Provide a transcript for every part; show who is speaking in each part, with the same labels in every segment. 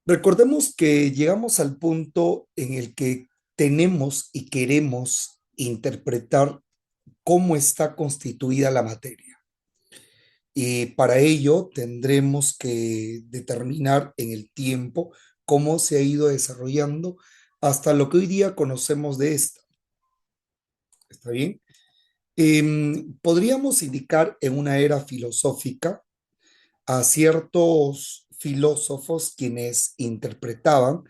Speaker 1: Recordemos que llegamos al punto en el que tenemos y queremos interpretar cómo está constituida la materia. Y para ello tendremos que determinar en el tiempo cómo se ha ido desarrollando hasta lo que hoy día conocemos de esta. ¿Está bien? Podríamos indicar en una era filosófica a ciertos filósofos quienes interpretaban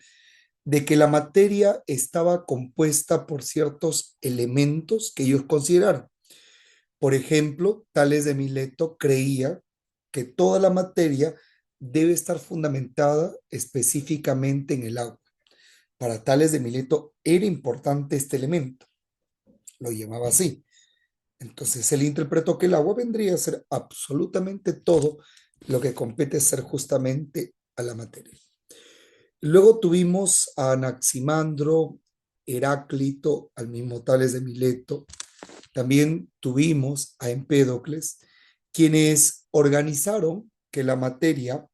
Speaker 1: de que la materia estaba compuesta por ciertos elementos que ellos consideraron. Por ejemplo, Tales de Mileto creía que toda la materia debe estar fundamentada específicamente en el agua. Para Tales de Mileto era importante este elemento, lo llamaba así. Entonces él interpretó que el agua vendría a ser absolutamente todo lo que compete ser justamente a la materia. Luego tuvimos a Anaximandro, Heráclito, al mismo Tales de Mileto. También tuvimos a Empédocles, quienes organizaron que la materia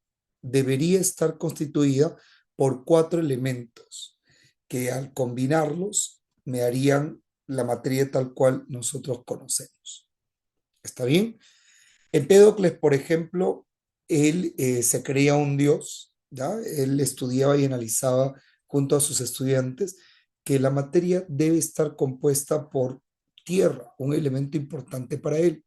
Speaker 1: debería estar constituida por cuatro elementos que al combinarlos me harían la materia tal cual nosotros conocemos. ¿Está bien? Empédocles, por ejemplo, él se creía un dios, ¿ya? Él estudiaba y analizaba junto a sus estudiantes que la materia debe estar compuesta por tierra, un elemento importante para él.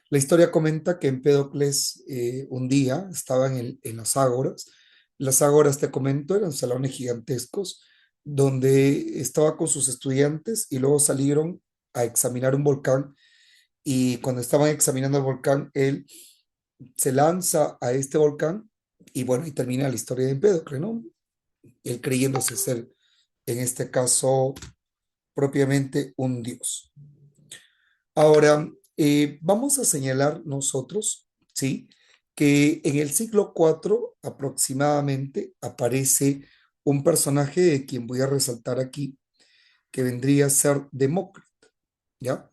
Speaker 1: La historia comenta que Empédocles un día estaba en las ágoras. Las ágoras, te comento, eran salones gigantescos donde estaba con sus estudiantes y luego salieron a examinar un volcán y cuando estaban examinando el volcán, él se lanza a este volcán y bueno, y termina la historia de Empédocles, ¿no? Él creyéndose ser, en este caso, propiamente un dios. Ahora, vamos a señalar nosotros, ¿sí? Que en el siglo IV aproximadamente aparece un personaje de quien voy a resaltar aquí, que vendría a ser Demócrito, ¿ya?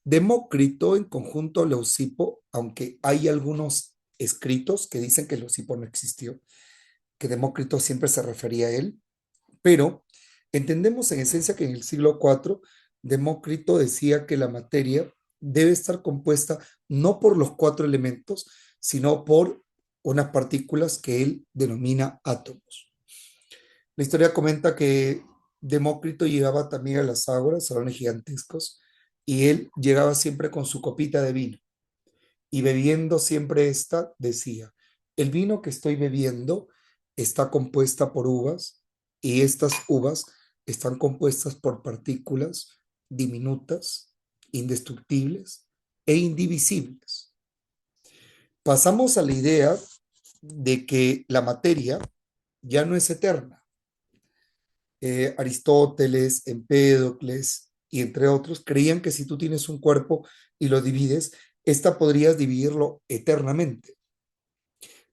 Speaker 1: Demócrito en conjunto a Leucipo, aunque hay algunos escritos que dicen que Leucipo no existió, que Demócrito siempre se refería a él, pero entendemos en esencia que en el siglo IV Demócrito decía que la materia debe estar compuesta no por los cuatro elementos, sino por unas partículas que él denomina átomos. La historia comenta que Demócrito llegaba también a las ágoras, salones gigantescos, y él llegaba siempre con su copita de vino y bebiendo siempre esta, decía, el vino que estoy bebiendo está compuesta por uvas y estas uvas están compuestas por partículas diminutas, indestructibles e indivisibles. Pasamos a la idea de que la materia ya no es eterna. Aristóteles, Empédocles y entre otros creían que si tú tienes un cuerpo y lo divides, esta podrías dividirlo eternamente.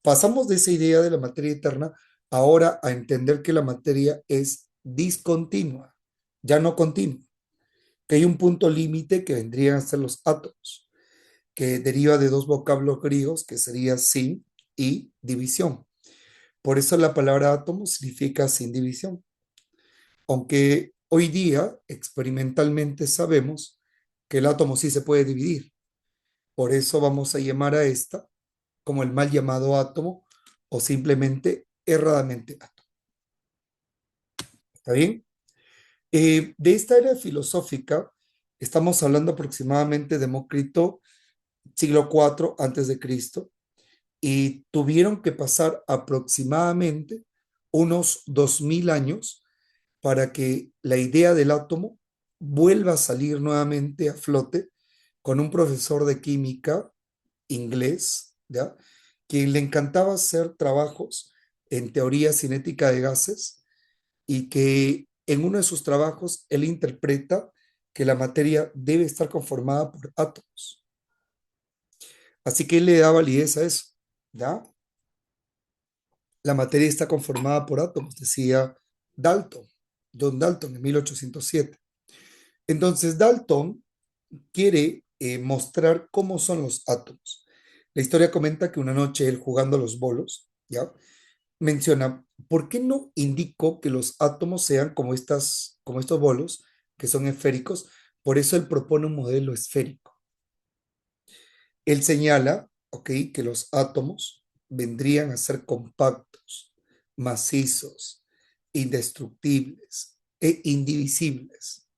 Speaker 1: Pasamos de esa idea de la materia eterna ahora a entender que la materia es discontinua, ya no continua, que hay un punto límite que vendrían a ser los átomos, que deriva de dos vocablos griegos que sería sin y división. Por eso la palabra átomo significa sin división, aunque hoy día experimentalmente sabemos que el átomo sí se puede dividir. Por eso vamos a llamar a esta como el mal llamado átomo o simplemente erradamente átomo. ¿Está bien? De esta era filosófica estamos hablando aproximadamente de Demócrito, siglo IV antes de Cristo, y tuvieron que pasar aproximadamente unos 2000 años para que la idea del átomo vuelva a salir nuevamente a flote con un profesor de química inglés, ¿ya? Quien le encantaba hacer trabajos en teoría cinética de gases y que en uno de sus trabajos él interpreta que la materia debe estar conformada por átomos. Así que él le da validez a eso, ¿ya? La materia está conformada por átomos, decía Dalton, John Dalton en 1807. Entonces Dalton quiere mostrar cómo son los átomos. La historia comenta que una noche él jugando a los bolos, ¿ya? Menciona, ¿por qué no indico que los átomos sean como estos bolos que son esféricos? Por eso él propone un modelo esférico. Él señala, ok, que los átomos vendrían a ser compactos, macizos, indestructibles e indivisibles.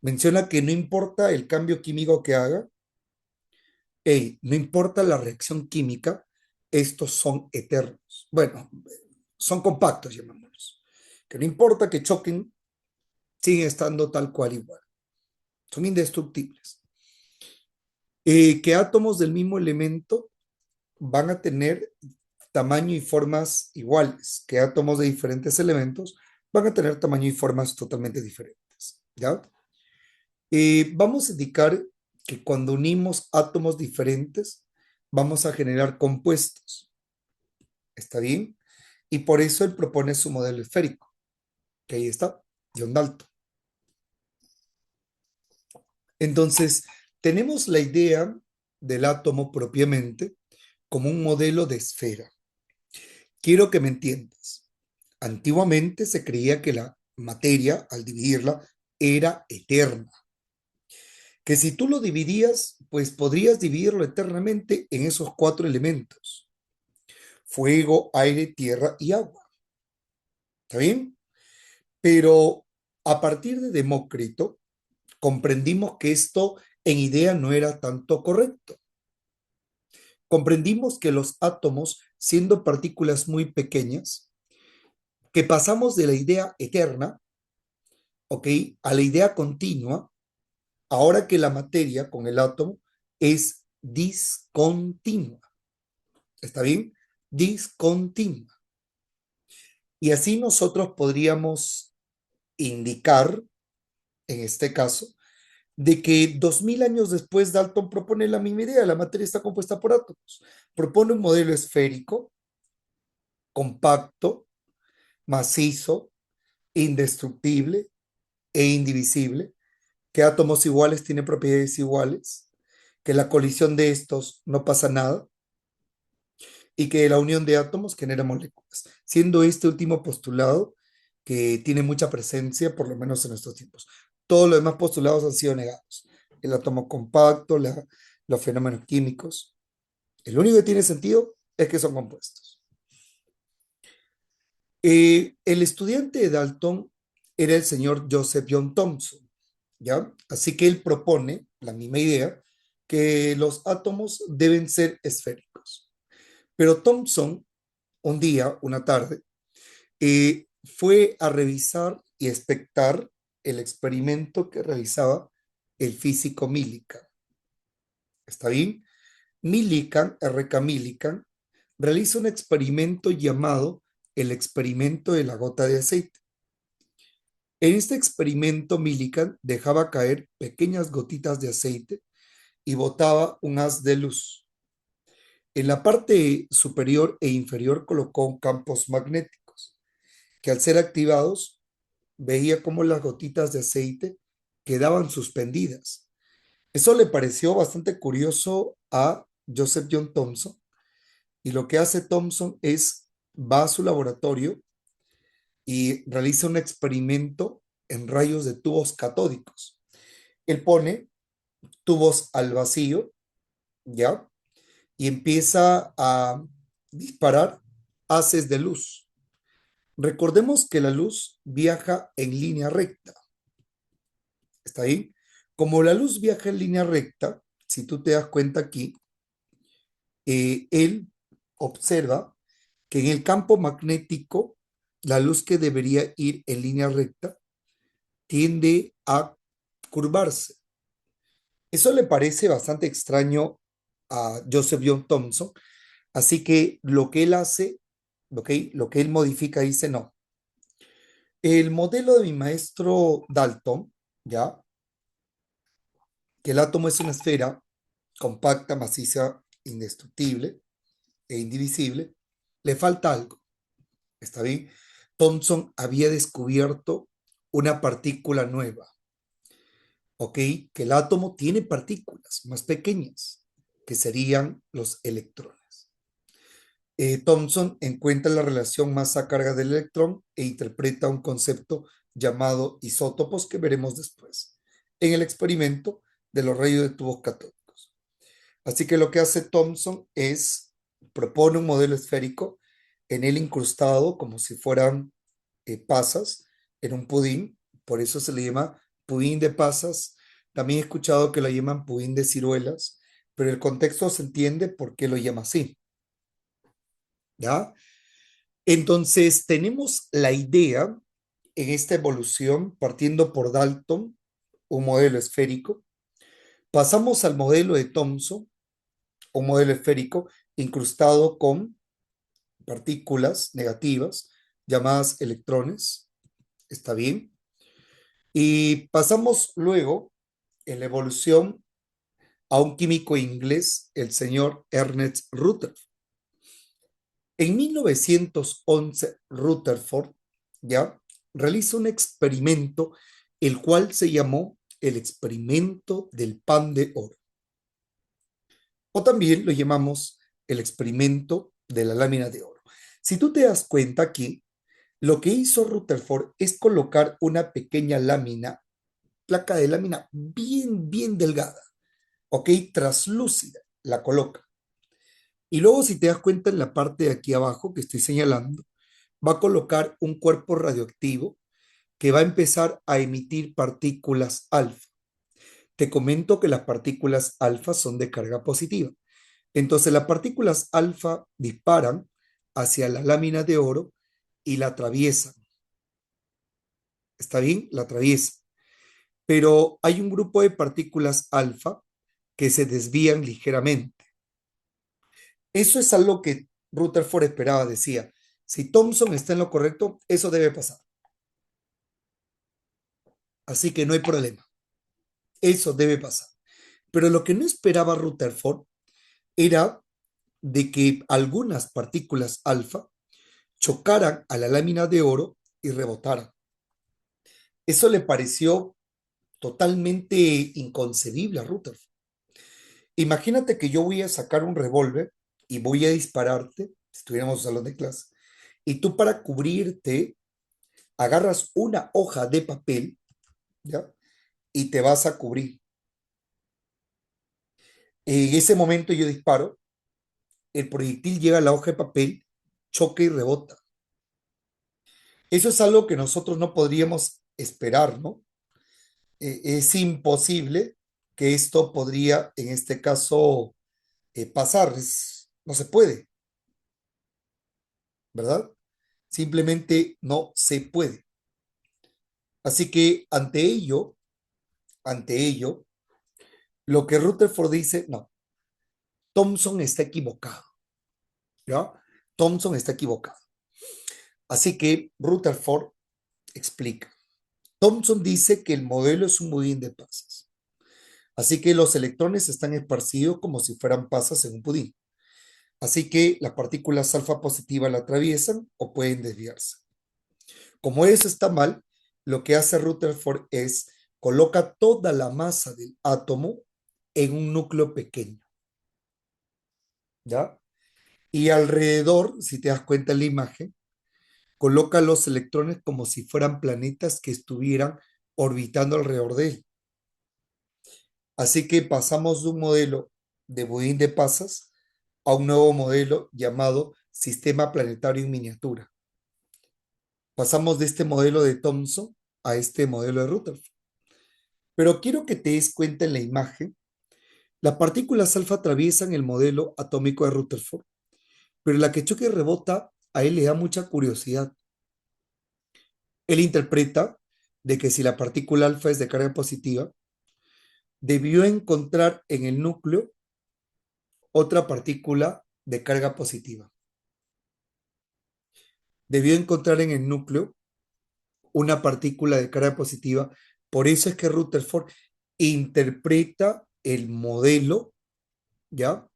Speaker 1: Menciona que no importa el cambio químico que haga, no importa la reacción química, estos son eternos. Bueno, son compactos, llamémoslos. Que no importa que choquen, siguen estando tal cual igual. Son indestructibles. Que átomos del mismo elemento van a tener tamaño y formas iguales, que átomos de diferentes elementos van a tener tamaño y formas totalmente diferentes. ¿Ya? Vamos a indicar que cuando unimos átomos diferentes, vamos a generar compuestos. ¿Está bien? Y por eso él propone su modelo esférico, que ahí está, John Dalton. Entonces, tenemos la idea del átomo propiamente como un modelo de esfera. Quiero que me entiendas. Antiguamente se creía que la materia, al dividirla, era eterna. Que si tú lo dividías, pues podrías dividirlo eternamente en esos cuatro elementos: fuego, aire, tierra y agua. ¿Está bien? Pero a partir de Demócrito, comprendimos que esto en idea no era tanto correcto. Comprendimos que los átomos, siendo partículas muy pequeñas, que pasamos de la idea eterna, ¿ok?, a la idea continua, ahora que la materia con el átomo es discontinua. ¿Está bien? Discontinua. Y así nosotros podríamos indicar, en este caso, de que 2000 años después Dalton propone la misma idea: la materia está compuesta por átomos. Propone un modelo esférico, compacto, macizo, indestructible e indivisible, que átomos iguales tienen propiedades iguales, que la colisión de estos no pasa nada y que la unión de átomos genera moléculas, siendo este último postulado que tiene mucha presencia, por lo menos en estos tiempos. Todos los demás postulados han sido negados: el átomo compacto, los fenómenos químicos. El único que tiene sentido es que son compuestos. El estudiante de Dalton era el señor Joseph John Thomson, ¿ya? Así que él propone la misma idea, que los átomos deben ser esféricos. Pero Thomson, un día, una tarde, fue a revisar y expectar el experimento que realizaba el físico Millikan. ¿Está bien? Millikan, R.K. Millikan, realiza un experimento llamado el experimento de la gota de aceite. En este experimento, Millikan dejaba caer pequeñas gotitas de aceite y botaba un haz de luz. En la parte superior e inferior colocó campos magnéticos que, al ser activados, veía cómo las gotitas de aceite quedaban suspendidas. Eso le pareció bastante curioso a Joseph John Thomson, y lo que hace Thomson es va a su laboratorio y realiza un experimento en rayos de tubos catódicos. Él pone tubos al vacío, ¿ya? Y empieza a disparar haces de luz. Recordemos que la luz viaja en línea recta. ¿Está ahí? Como la luz viaja en línea recta, si tú te das cuenta aquí, él observa que en el campo magnético, la luz que debería ir en línea recta tiende a curvarse. Eso le parece bastante extraño a Joseph John Thomson, así que lo que él hace, lo que él modifica, dice: no, el modelo de mi maestro Dalton, ¿ya?, que el átomo es una esfera compacta, maciza, indestructible e indivisible, le falta algo. ¿Está bien? Thomson había descubierto una partícula nueva, ¿ok? Que el átomo tiene partículas más pequeñas, que serían los electrones. Thomson encuentra la relación masa-carga del electrón e interpreta un concepto llamado isótopos que veremos después en el experimento de los rayos de tubos catódicos. Así que lo que hace Thomson es propone un modelo esférico en él incrustado como si fueran pasas en un pudín, por eso se le llama pudín de pasas. También he escuchado que lo llaman pudín de ciruelas, pero el contexto se entiende por qué lo llama así, ¿ya? Entonces, tenemos la idea en esta evolución partiendo por Dalton, un modelo esférico, pasamos al modelo de Thomson, un modelo esférico incrustado con partículas negativas llamadas electrones, ¿está bien? Y pasamos luego en la evolución a un químico inglés, el señor Ernest Rutherford. En 1911, Rutherford ya realiza un experimento, el cual se llamó el experimento del pan de oro, o también lo llamamos el experimento de la lámina de oro. Si tú te das cuenta aquí, lo que hizo Rutherford es colocar una pequeña lámina, placa de lámina bien delgada, ¿ok? Traslúcida, la coloca. Y luego, si te das cuenta en la parte de aquí abajo que estoy señalando, va a colocar un cuerpo radioactivo que va a empezar a emitir partículas alfa. Te comento que las partículas alfa son de carga positiva. Entonces, las partículas alfa disparan hacia la lámina de oro y la atraviesan. ¿Está bien? La atraviesan. Pero hay un grupo de partículas alfa que se desvían ligeramente. Eso es algo que Rutherford esperaba, decía, si Thomson está en lo correcto, eso debe pasar. Así que no hay problema, eso debe pasar. Pero lo que no esperaba Rutherford era de que algunas partículas alfa chocaran a la lámina de oro y rebotaran. Eso le pareció totalmente inconcebible a Rutherford. Imagínate que yo voy a sacar un revólver y voy a dispararte, si estuviéramos en un salón de clase, y tú para cubrirte agarras una hoja de papel, ¿ya? Y te vas a cubrir. En ese momento yo disparo, el proyectil llega a la hoja de papel, choca y rebota. Eso es algo que nosotros no podríamos esperar, ¿no? Es imposible que esto podría, en este caso, pasar. No se puede, ¿verdad? Simplemente no se puede. Así que ante ello, lo que Rutherford dice, no, Thomson está equivocado, ¿ya? Thomson está equivocado. Así que Rutherford explica. Thomson dice que el modelo es un budín de pasas. Así que los electrones están esparcidos como si fueran pasas en un pudín. Así que las partículas alfa positivas la atraviesan o pueden desviarse. Como eso está mal, lo que hace Rutherford es coloca toda la masa del átomo en un núcleo pequeño, ¿ya? Y alrededor, si te das cuenta en la imagen, coloca los electrones como si fueran planetas que estuvieran orbitando alrededor de él. Así que pasamos de un modelo de budín de pasas a un nuevo modelo llamado sistema planetario en miniatura. Pasamos de este modelo de Thomson a este modelo de Rutherford. Pero quiero que te des cuenta en la imagen, las partículas alfa atraviesan el modelo atómico de Rutherford, pero la que choca y rebota a él le da mucha curiosidad. Él interpreta de que si la partícula alfa es de carga positiva, debió encontrar en el núcleo otra partícula de carga positiva. Debió encontrar en el núcleo una partícula de carga positiva. Por eso es que Rutherford interpreta el modelo, ¿ya?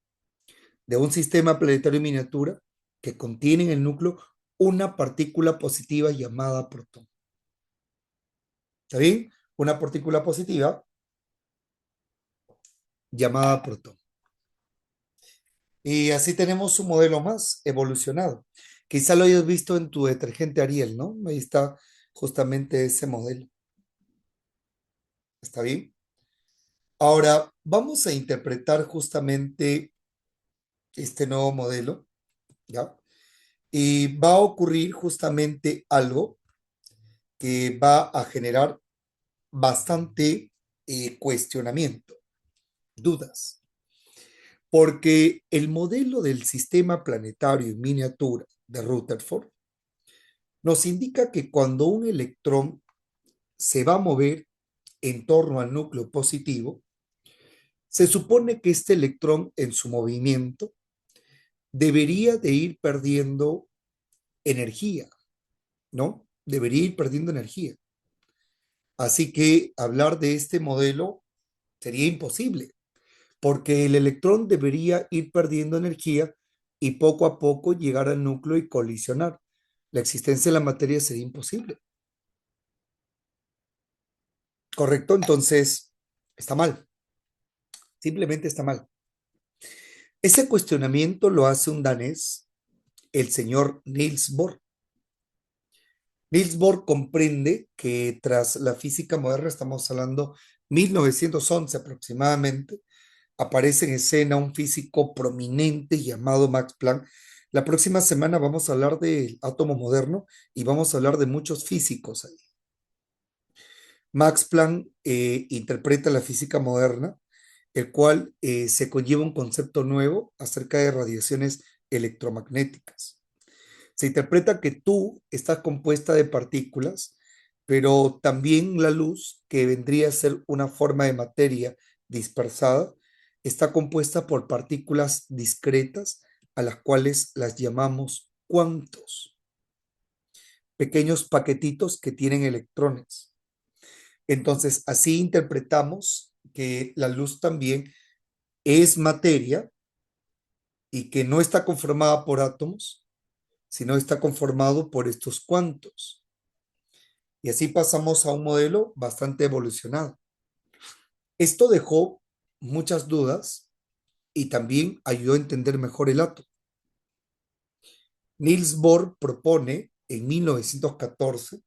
Speaker 1: De un sistema planetario en miniatura que contiene en el núcleo una partícula positiva llamada protón. ¿Está bien? Una partícula positiva llamada protón. Y así tenemos un modelo más evolucionado. Quizá lo hayas visto en tu detergente Ariel, ¿no? Ahí está justamente ese modelo. ¿Está bien? Ahora vamos a interpretar justamente este nuevo modelo, ¿ya? Y va a ocurrir justamente algo que va a generar bastante cuestionamiento, dudas, porque el modelo del sistema planetario en miniatura de Rutherford nos indica que cuando un electrón se va a mover en torno al núcleo positivo, se supone que este electrón en su movimiento debería de ir perdiendo energía, ¿no? Debería ir perdiendo energía. Así que hablar de este modelo sería imposible, porque el electrón debería ir perdiendo energía y poco a poco llegar al núcleo y colisionar. La existencia de la materia sería imposible. ¿Correcto? Entonces, está mal, simplemente está mal. Ese cuestionamiento lo hace un danés, el señor Niels Bohr. Niels Bohr comprende que tras la física moderna, estamos hablando 1911 aproximadamente, aparece en escena un físico prominente llamado Max Planck. La próxima semana vamos a hablar del átomo moderno y vamos a hablar de muchos físicos ahí. Max Planck interpreta la física moderna, el cual se conlleva un concepto nuevo acerca de radiaciones electromagnéticas. Se interpreta que tú estás compuesta de partículas, pero también la luz, que vendría a ser una forma de materia dispersada, está compuesta por partículas discretas a las cuales las llamamos cuantos, pequeños paquetitos que tienen electrones. Entonces, así interpretamos que la luz también es materia y que no está conformada por átomos, sino está conformado por estos cuantos. Y así pasamos a un modelo bastante evolucionado. Esto dejó muchas dudas y también ayudó a entender mejor el átomo. Niels Bohr propone en 1914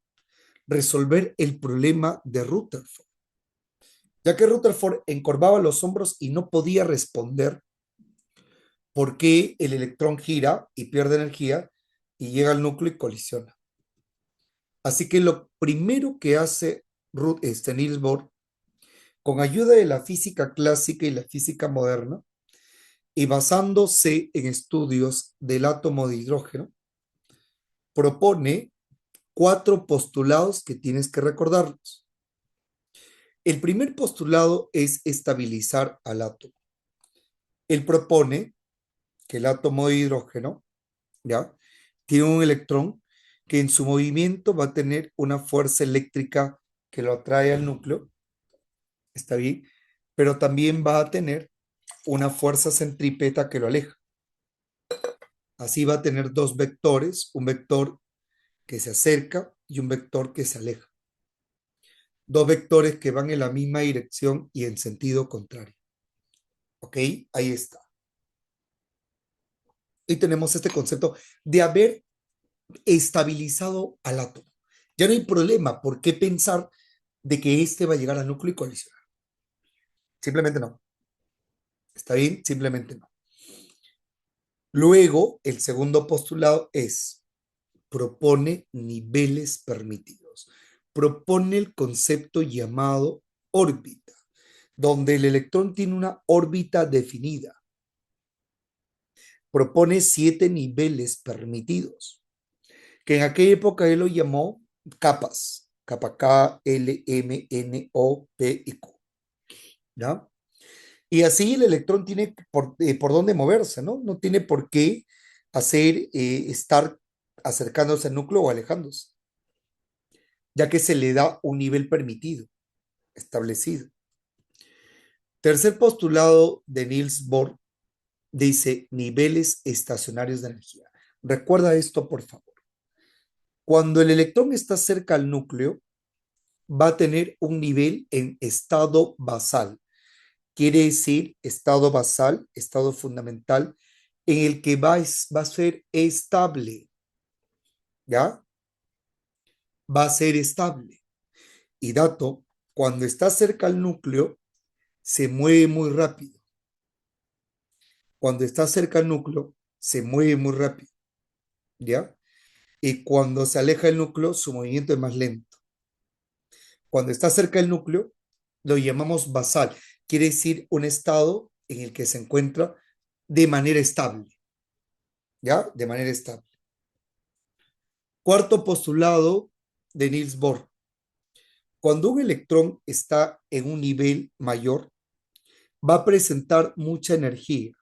Speaker 1: resolver el problema de Rutherford, ya que Rutherford encorvaba los hombros y no podía responder por qué el electrón gira y pierde energía y llega al núcleo y colisiona. Así que lo primero que hace Niels Bohr, con ayuda de la física clásica y la física moderna, y basándose en estudios del átomo de hidrógeno, propone cuatro postulados que tienes que recordarlos. El primer postulado es estabilizar al átomo. Él propone que el átomo de hidrógeno, ¿ya? Tiene un electrón que en su movimiento va a tener una fuerza eléctrica que lo atrae al núcleo, está bien, pero también va a tener una fuerza centrípeta que lo aleja. Así va a tener dos vectores, un vector que se acerca y un vector que se aleja. Dos vectores que van en la misma dirección y en sentido contrario. ¿Ok? Ahí está. Y tenemos este concepto de haber estabilizado al átomo. Ya no hay problema por qué pensar de que este va a llegar al núcleo y colisionar. Simplemente no. ¿Está bien? Simplemente no. Luego, el segundo postulado es, propone niveles permitidos. Propone el concepto llamado órbita, donde el electrón tiene una órbita definida. Propone 7 niveles permitidos, que en aquella época él lo llamó capas, capa K, L, M, N, O, P y Q, ¿ya? Y así el electrón tiene por dónde moverse, ¿no? No tiene por qué estar acercándose al núcleo o alejándose, ya que se le da un nivel permitido, establecido. Tercer postulado de Niels Bohr dice niveles estacionarios de energía. Recuerda esto, por favor. Cuando el electrón está cerca al núcleo, va a tener un nivel en estado basal. Quiere decir estado basal, estado fundamental, en el que va a ser estable, ¿ya? Va a ser estable. Y dato, cuando está cerca al núcleo, se mueve muy rápido. Cuando está cerca al núcleo, se mueve muy rápido, ¿ya? Y cuando se aleja del núcleo, su movimiento es más lento. Cuando está cerca del núcleo, lo llamamos basal. Quiere decir un estado en el que se encuentra de manera estable, ¿ya? De manera estable. Cuarto postulado de Niels Bohr. Cuando un electrón está en un nivel mayor, va a presentar mucha energía.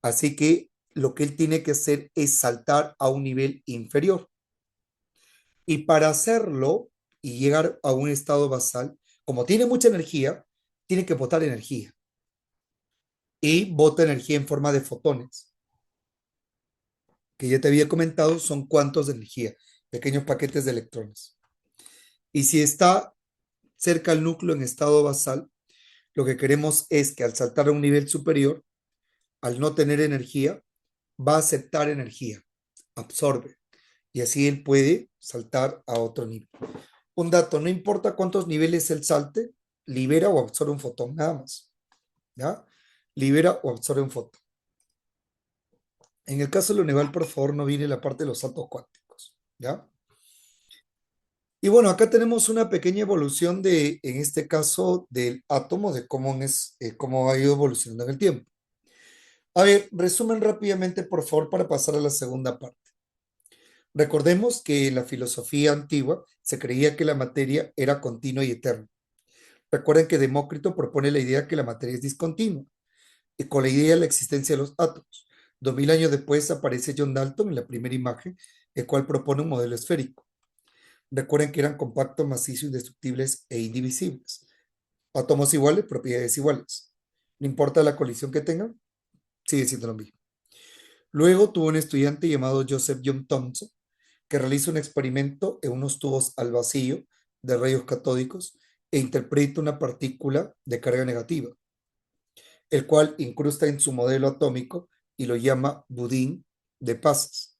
Speaker 1: Así que lo que él tiene que hacer es saltar a un nivel inferior. Y para hacerlo y llegar a un estado basal, como tiene mucha energía, tiene que botar energía. Y bota energía en forma de fotones, que ya te había comentado, son cuantos de energía, pequeños paquetes de electrones. Y si está cerca al núcleo en estado basal, lo que queremos es que al saltar a un nivel superior, al no tener energía, va a aceptar energía, absorbe, y así él puede saltar a otro nivel. Un dato, no importa cuántos niveles él salte, libera o absorbe un fotón, nada más, ¿ya? Libera o absorbe un fotón. En el caso de Luneval, por favor, no viene la parte de los saltos cuánticos, ¿ya? Y bueno, acá tenemos una pequeña evolución de, en este caso, del átomo, de cómo ha ido evolucionando en el tiempo. A ver, resumen rápidamente, por favor, para pasar a la segunda parte. Recordemos que en la filosofía antigua se creía que la materia era continua y eterna. Recuerden que Demócrito propone la idea que la materia es discontinua y con la idea de la existencia de los átomos. 2000 años después aparece John Dalton en la primera imagen, el cual propone un modelo esférico. Recuerden que eran compactos, macizos, indestructibles e indivisibles. Átomos iguales, propiedades iguales. No importa la colisión que tengan, sigue siendo lo mismo. Luego tuvo un estudiante llamado Joseph John Thomson, que realiza un experimento en unos tubos al vacío de rayos catódicos e interpreta una partícula de carga negativa, el cual incrusta en su modelo atómico y lo llama budín de pasas.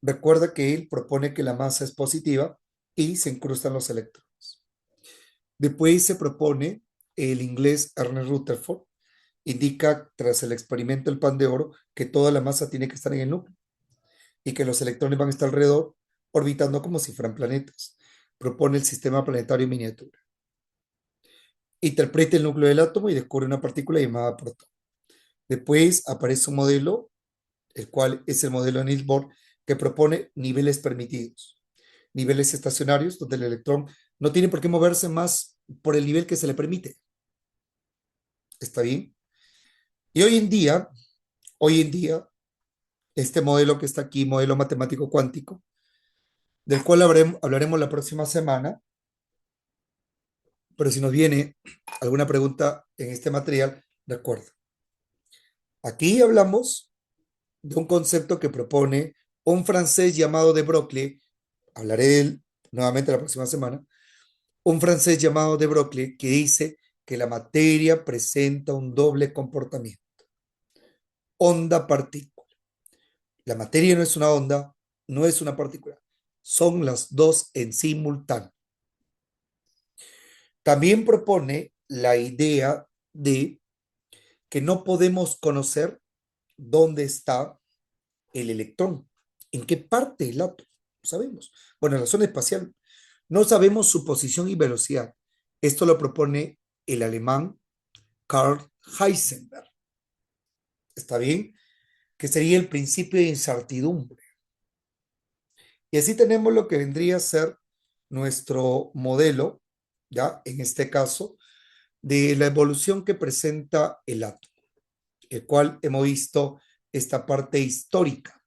Speaker 1: Recuerda que él propone que la masa es positiva y se incrustan los electrones. Después se propone el inglés Ernest Rutherford, indica tras el experimento del pan de oro que toda la masa tiene que estar en el núcleo y que los electrones van a estar alrededor orbitando como si fueran planetas. Propone el sistema planetario miniatura. Interpreta el núcleo del átomo y descubre una partícula llamada protón. Después aparece un modelo, el cual es el modelo de Niels Bohr, que propone niveles permitidos, niveles estacionarios donde el electrón no tiene por qué moverse más por el nivel que se le permite. ¿Está bien? Y hoy en día, este modelo que está aquí, modelo matemático cuántico, del cual hablaremos la próxima semana, pero si nos viene alguna pregunta en este material, recuerda. Aquí hablamos de un concepto que propone un francés llamado de Broglie, hablaré de él nuevamente la próxima semana, un francés llamado de Broglie que dice que la materia presenta un doble comportamiento, onda-partícula. La materia no es una onda, no es una partícula, son las dos en simultáneo. También propone la idea de que no podemos conocer dónde está el electrón, en qué parte del átomo, no sabemos. Bueno, en la zona espacial no sabemos su posición y velocidad. Esto lo propone el alemán Carl Heisenberg. ¿Está bien? Que sería el principio de incertidumbre. Y así tenemos lo que vendría a ser nuestro modelo, ya en este caso, de la evolución que presenta el átomo, el cual hemos visto esta parte histórica,